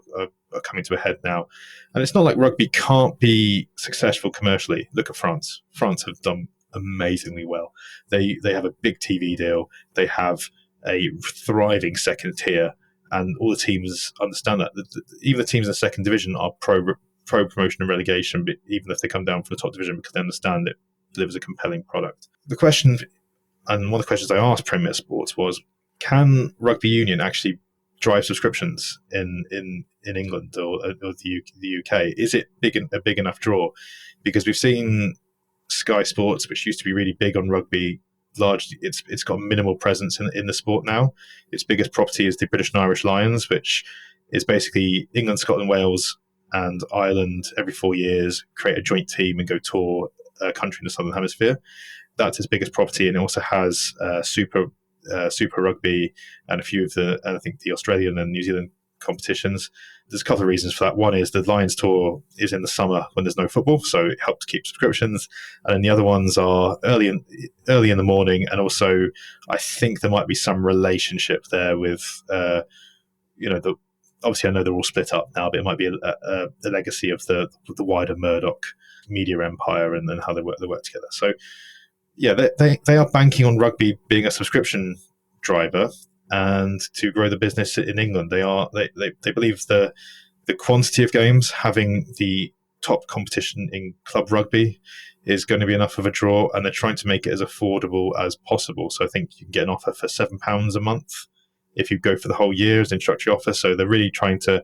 coming to a head now. And it's not like rugby can't be successful commercially. Look at France. France have done amazingly well. They have a big TV deal. They have a thriving second tier, and all the teams understand that. Even the teams in the second division are pro promotion and relegation, but even if they come down from the top division, because they understand it delivers a compelling product. The question, and one of the questions I asked Premier Sports was, can rugby union actually drive subscriptions in England or the UK? Is it a big enough draw? Because we've seen Sky Sports, which used to be really big on rugby, largely it's got minimal presence in the sport now. Its biggest property is the British and Irish Lions, which is basically England, Scotland, Wales and Ireland every 4 years create a joint team and go tour a country in the Southern Hemisphere. That's its biggest property, and it also has Super Rugby and a few of I think the Australian and New Zealand competitions. There's a couple of reasons for that. One is the Lions tour is in the summer when there's no football, so it helps keep subscriptions. And then the other ones are early in the morning, and also I think there might be some relationship there with obviously I know they're all split up now, but it might be a legacy of the wider Murdoch media empire and then how they work together. So yeah, they are banking on rugby being a subscription driver and to grow the business in England. They believe the quantity of games, having the top competition in club rugby, is going to be enough of a draw, and they're trying to make it as affordable as possible. So I think you can get an offer for £7 a month if you go for the whole year as an introductory offer. So they're really trying to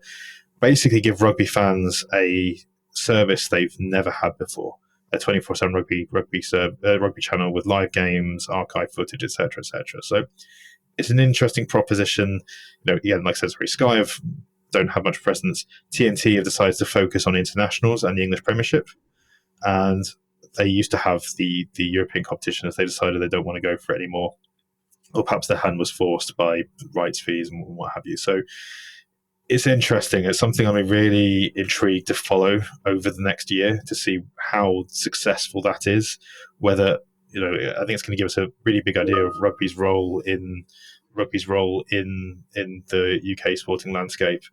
basically give rugby fans a service they've never had before. A 24/7 rugby channel with live games, archive footage, etc., etc. So it's an interesting proposition. Like I said, Sky don't have much presence. TNT have decided to focus on internationals and the English Premiership, and they used to have the European competition. As they decided they don't want to go for it anymore, or perhaps their hand was forced by rights fees and what have you. So it's interesting. It's something I'm really intrigued to follow over the next year to see how successful that is. Whether, I think it's going to give us a really big idea of rugby's role in the UK sporting landscape.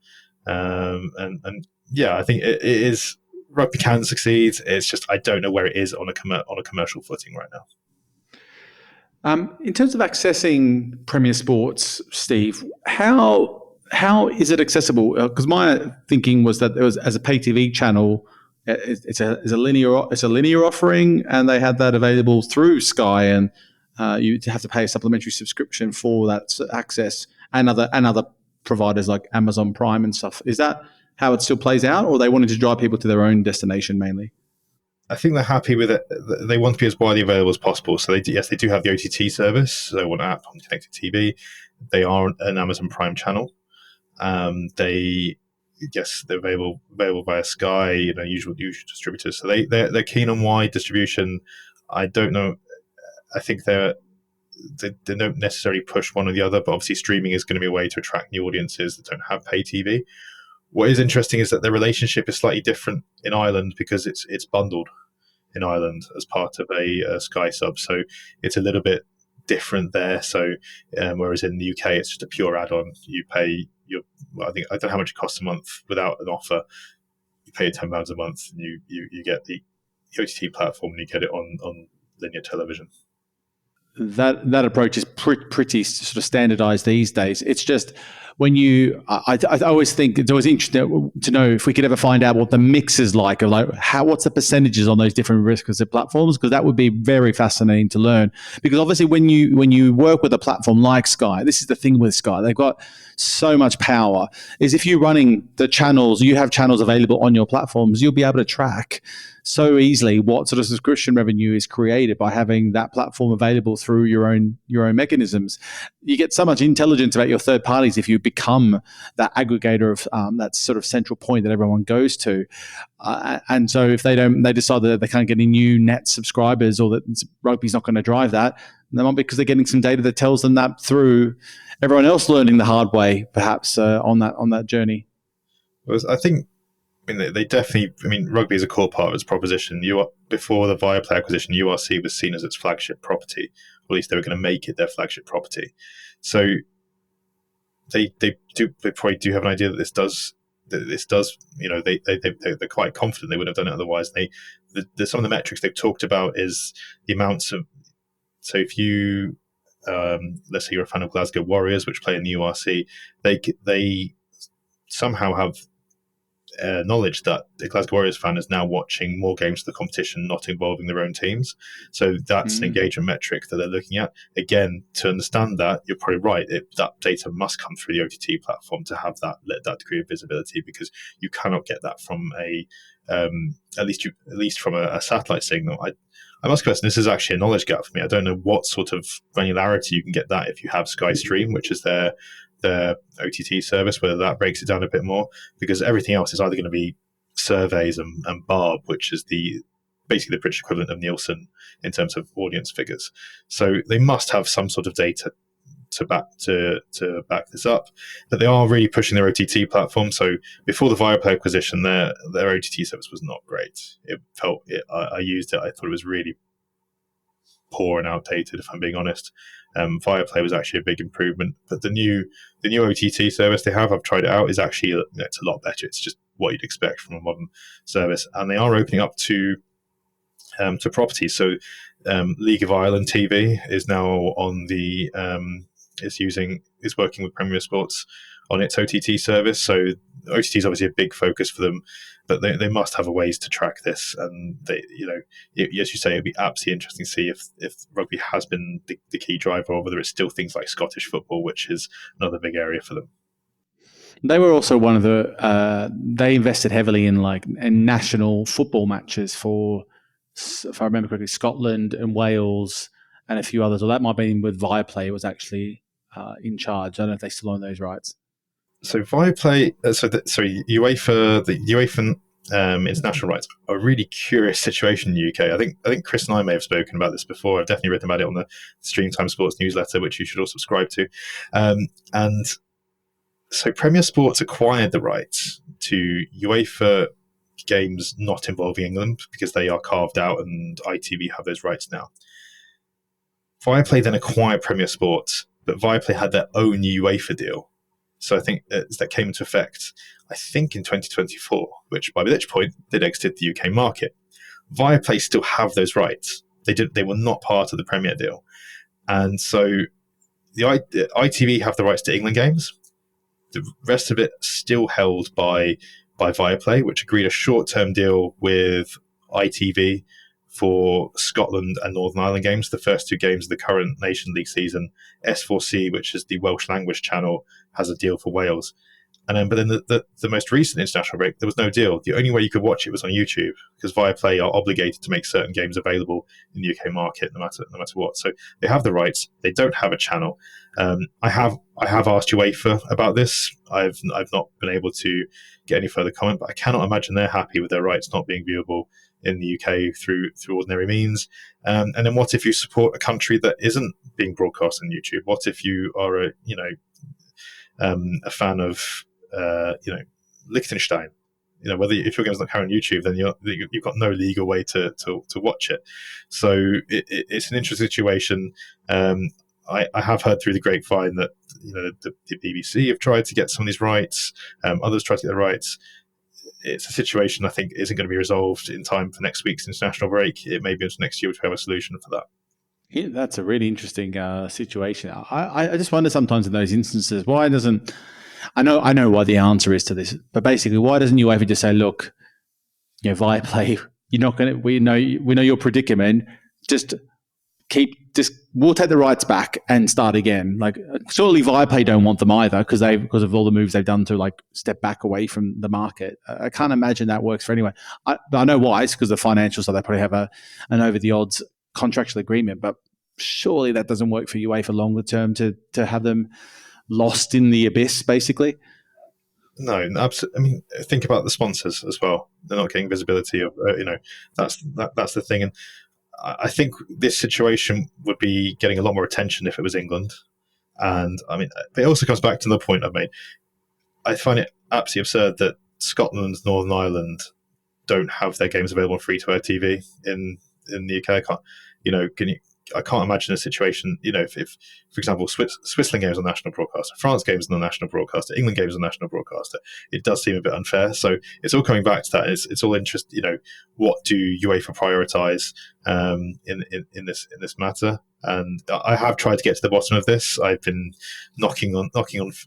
And yeah, I think it is. Rugby can succeed. It's just I don't know where it is on a commercial footing right now. In terms of accessing Premier Sports, Steve, how is it accessible? Because my thinking was that it was, as a pay TV channel, it's a linear offering, and they had that available through Sky, and you have to pay a supplementary subscription for that access, and other providers like Amazon Prime and stuff. Is that how it still plays out, or are they wanting to drive people to their own destination mainly? I think they're happy with it. They want to be as widely available as possible. So they do have the OTT service. So on app, on connected TV, they are an Amazon Prime channel. They're available via Sky, usual distributors. So they're keen on wide distribution. I don't know. I think they don't necessarily push one or the other, but obviously streaming is going to be a way to attract new audiences that don't have pay TV. What is interesting is that the relationship is slightly different in Ireland because it's bundled in Ireland as part of a Sky sub, so it's a little bit different there. So whereas in the UK it's just a pure add-on, you pay I don't know how much it costs a month without an offer. You pay £10 a month, and you get the OTT platform, and you get it on linear television. That approach is pretty sort of standardized these days. It's just when I always think it's always interesting to know if we could ever find out what the mix is like, of like what's the percentages on those different risks of platforms, because that would be very fascinating to learn. Because obviously when you work with a platform like Sky, this is the thing with Sky, they've got so much power, is if you're running the channels, you have channels available on your platforms, you'll be able to track so easily what sort of subscription revenue is created by having that platform available through your own mechanisms. You get so much intelligence about your third parties if you become that aggregator of that sort of central point that everyone goes to. And so if they decide that they can't get any new net subscribers, or that rugby's not going to drive that, they might be because they're getting some data that tells them that through everyone else learning the hard way, perhaps on that journey. I think. They definitely. Rugby is a core part of its proposition. Before the Viaplay acquisition, URC was seen as its flagship property, or at least they were going to make it their flagship property. So they probably do have an idea that this does. They're quite confident they wouldn't have done it otherwise. Some of the metrics they've talked about is the amounts of. So if you, let's say you're a fan of Glasgow Warriors, which play in the URC, they somehow have knowledge that the Glasgow Warriors fan is now watching more games of the competition not involving their own teams. So that's an engagement metric that they're looking at. Again, to understand that, you're probably right. That data must come through the OTT platform to have that degree of visibility, because you cannot get that from at least from a satellite signal. I must confess, this is actually a knowledge gap for me. I don't know what sort of granularity you can get that if you have Sky Stream, which is their OTT service, whether that breaks it down a bit more, because everything else is either going to be surveys and Barb, which is basically the British equivalent of Nielsen in terms of audience figures. So they must have some sort of data to back this up. But they are really pushing their OTT platform. So before the Viaplay acquisition, their OTT service was not great. I used it. I thought it was really poor and outdated, if I'm being honest. Viaplay was actually a big improvement, but the new OTT service they have, I've tried it out, is actually it's a lot better. It's just what you'd expect from a modern service, and they are opening up to properties. So League of Ireland TV is now on the is working with Premier Sports on its OTT service. So OTT is obviously a big focus for them, but they must have a ways to track this. And as you say, it'd be absolutely interesting to see if rugby has been the key driver, or whether it's still things like Scottish football, which is another big area for them. They were also one of they invested heavily in national football matches for, if I remember correctly, Scotland and Wales and a few others. Or that might have been with Viaplay. It was actually in charge. I don't know if they still own those rights. So Viaplay, UEFA, the UEFA international rights are a really curious situation in the UK. I think Chris and I may have spoken about this before. I've definitely written about it on the StreamTime Sports newsletter, which you should all subscribe to. And so Premier Sports acquired the rights to UEFA games not involving England, because they are carved out, and ITV have those rights now. Viaplay then acquired Premier Sports, but Viaplay had their own UEFA deal. So I think that came into effect, I think, in 2024, which point they'd exited the UK market. Viaplay still have those rights. They were not part of the Premier deal. And so the ITV have the rights to England games. The rest of it still held by Viaplay, which agreed a short-term deal with ITV for Scotland and Northern Ireland games, the first two games of the current Nation League season. S4C, which is the Welsh language channel, has a deal for Wales. But then the most recent international break, there was no deal. The only way you could watch it was on YouTube, because Viaplay are obligated to make certain games available in the UK market, no matter what. So they have the rights. They don't have a channel. I have asked UEFA about this. I've not been able to get any further comment, but I cannot imagine they're happy with their rights not being viewable in the UK through ordinary means. And then what if you support a country that isn't being broadcast on YouTube? What if you are a fan of Liechtenstein? If your game's not carrying on YouTube, then you've got no legal way to watch it. So it's an interesting situation. I have heard through the grapevine that the BBC have tried to get some of these rights. Others tried to get the rights. It's a situation I think isn't going to be resolved in time for next week's international break. It may be into next year to have a solution for that. Yeah, that's a really interesting situation. I just wonder sometimes in those instances, why doesn't... I know what the answer is to this, but basically, why doesn't UEFA just say, look, Viaplay, you're not going to... We know your predicament. We'll take the rights back and start again. Like, surely Viaplay don't want them either because of all the moves they've done to step back away from the market. I can't imagine that works for anyone. But I know why. It's because the financials, so they probably have an over the odds contractual agreement. But surely that doesn't work for UEFA longer term to have them lost in the abyss, basically. No, absolutely. I mean, think about the sponsors as well. They're not getting visibility of, that's the thing. And I think this situation would be getting a lot more attention if it was England. And I mean, it also comes back to the point I've made. I find it absolutely absurd that Scotland, Northern Ireland don't have their games available on free-to-air TV in the UK. I can't imagine a situation, if for example, Switzerland games on national broadcaster, France games on the national broadcaster, England games on national broadcaster. It does seem a bit unfair. So it's all coming back to that. It's all interest. What do UEFA prioritise in this matter? And I have tried to get to the bottom of this. I've been knocking on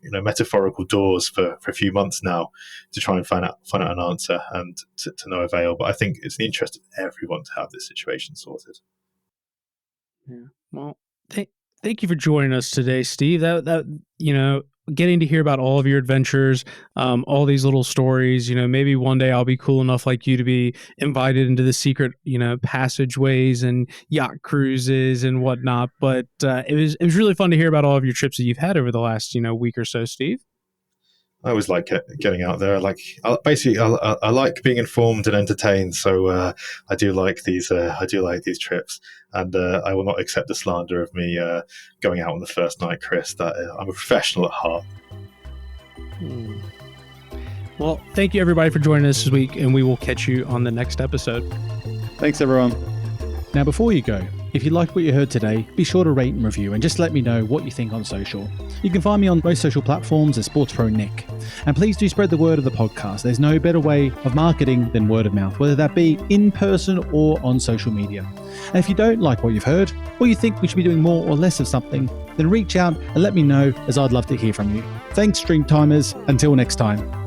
metaphorical doors for a few months now to try and find out an answer, and to no avail. But I think it's in the interest of everyone to have this situation sorted. Yeah. Well, thank you for joining us today, Steve. That getting to hear about all of your adventures, all these little stories. Maybe one day I'll be cool enough like you to be invited into the secret, passageways and yacht cruises and whatnot. But it was really fun to hear about all of your trips that you've had over the last week or so, Steve. I always like getting out there. I like being informed and entertained. So I do like these trips, and I will not accept the slander of me going out on the first night, Chris. That I'm a professional at heart. Well, thank you everybody for joining us this week, and we will catch you on the next episode. Thanks, everyone. Now, before you go, if you liked what you heard today, be sure to rate and review and just let me know what you think on social. You can find me on most social platforms as SportsProNick. And please do spread the word of the podcast. There's no better way of marketing than word of mouth, whether that be in person or on social media. And if you don't like what you've heard, or you think we should be doing more or less of something, then reach out and let me know, as I'd love to hear from you. Thanks, Streamtimers. Until next time.